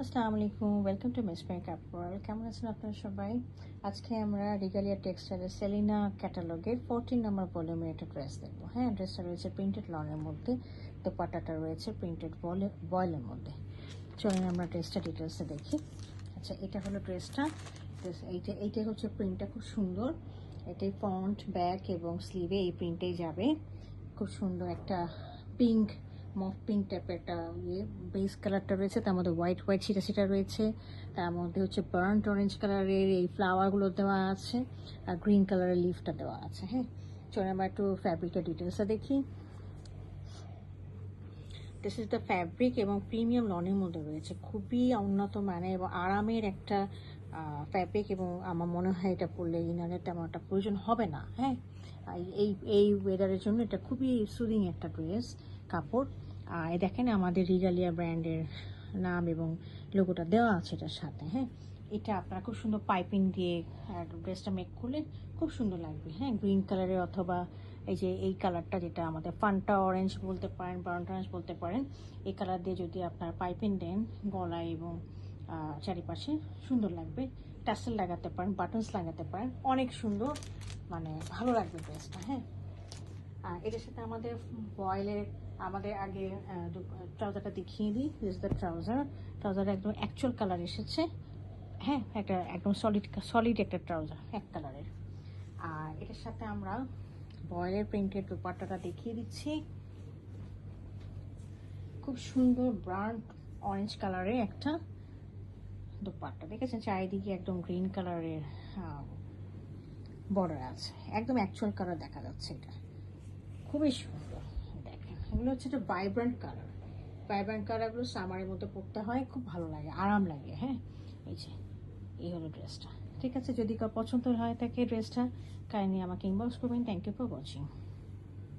আসসালামু আলাইকুম, welcome to miss makeup world. কেমন আছেন আপনারা সবাই? আজকে আমরা রিগালিয়া টেক্সটাইলের সেলিনা ক্যাটালগের 14 নম্বর ভলিউমের একটা ড্রেস দেখবো। হ্যাঁ, ড্রেসটা রয়েছে প্রিন্টেড লনের মধ্যে, দোপাট্টাটা রয়েছে প্রিন্টেড বয়েলের মধ্যে। চলেন আমরা ড্রেসটা ডিটেলসে দেখি। আচ্ছা, এটা হলো ড্রেসটা। এইটা হচ্ছে প্রিন্টটা খুব সুন্দর। এটাই ফ্রন্ট, ব্যাক এবং স্লিভে এই প্রিন্টেই যাবে। খুব সুন্দর একটা পিঙ্ক, মফ পিঙ্ক টাইপের একটা বেস কালারটা রয়েছে, তার মধ্যে হোয়াইট হোয়াইট ছিটা ছিটা রয়েছে, তার মধ্যে হচ্ছে বার্ন্ট অরেঞ্জ কালারের এই ফ্লাওয়ারগুলো দেওয়া আছে, আর গ্রিন কালারের লিফটা দেওয়া আছে। হ্যাঁ, চলো আমরা একটু ফ্যাব্রিকের ডিটেলসটা দেখি। দিস ইজ দ্য ফ্যাব্রিক এবং প্রিমিয়াম লনের মধ্যে রয়েছে, খুবই উন্নত মানের এবং আরামের একটা ফ্যাব্রিক, এবং আমার মনে হয় এটা পরলে ইনারের তেমন একটা প্রয়োজন হবে না। হ্যাঁ, এই এই ওয়েদারের জন্য এটা খুবই সুদিং একটা ড্রেস কাপড়। আর দেখেন আমাদের রিগালিয়া ব্র্যান্ডের নাম এবং লোগোটা দেওয়া আছে এটার সাথে। হ্যাঁ, এটা আপনারা খুব সুন্দর পাইপিং দিয়ে ড্রেসটা মেক করলে খুব সুন্দর লাগবে। হ্যাঁ, গ্রিন কালারের অথবা এই যে এই কালারটা, যেটা আমাদের ফান্টা অরেঞ্জ বলতে পারেন, বার্ন্ট অরেঞ্জ বলতে পারেন, এই কালার দিয়ে যদি আপনার পাইপিং দেন গলায় এবং চারিপাশে, সুন্দর লাগবে। টাসেল লাগাতে পারেন, বাটনস লাগাতে পারেন, অনেক সুন্দর, মানে ভালো লাগবে ড্রেসটা। হ্যাঁ, এটার সাথে আমাদের বয়েলের আমাদের আগে ট্রাউজারটা দেখিয়ে দিই। দিস দ্য ট্রাউজার একদম অ্যাকচুয়াল কালার এসেছে। হ্যাঁ, একটা একদম সলিড একটা ট্রাউজার এক কালারের। আর এটার সাথে আমরা বয়েলের প্রিন্টেড দোপাট্টাটা দেখিয়ে দিচ্ছি। খুব সুন্দর ব্রাউন অরেঞ্জ কালারের একটা দোপাট্টা, দেখেছেন চারিদিকে একদম গ্রিন কালারের বর্ডার আছে, একদম অ্যাকচুয়াল কালার দেখা যাচ্ছে। এটা খুবই সুন্দর। দেখেন, এগুলো হচ্ছে একটা ভাইব্রেন্ট কালারগুলো সামারের মধ্যে পরতে হয়, খুব ভালো লাগে, আরাম লাগে। হ্যাঁ, এই হলো ড্রেসটা। ঠিক আছে, যদি কার পছন্দ হয় থাকে ড্রেসটা, কাইন্ডলি আমাকে ইনবক্স করবেন। Thank you for watching.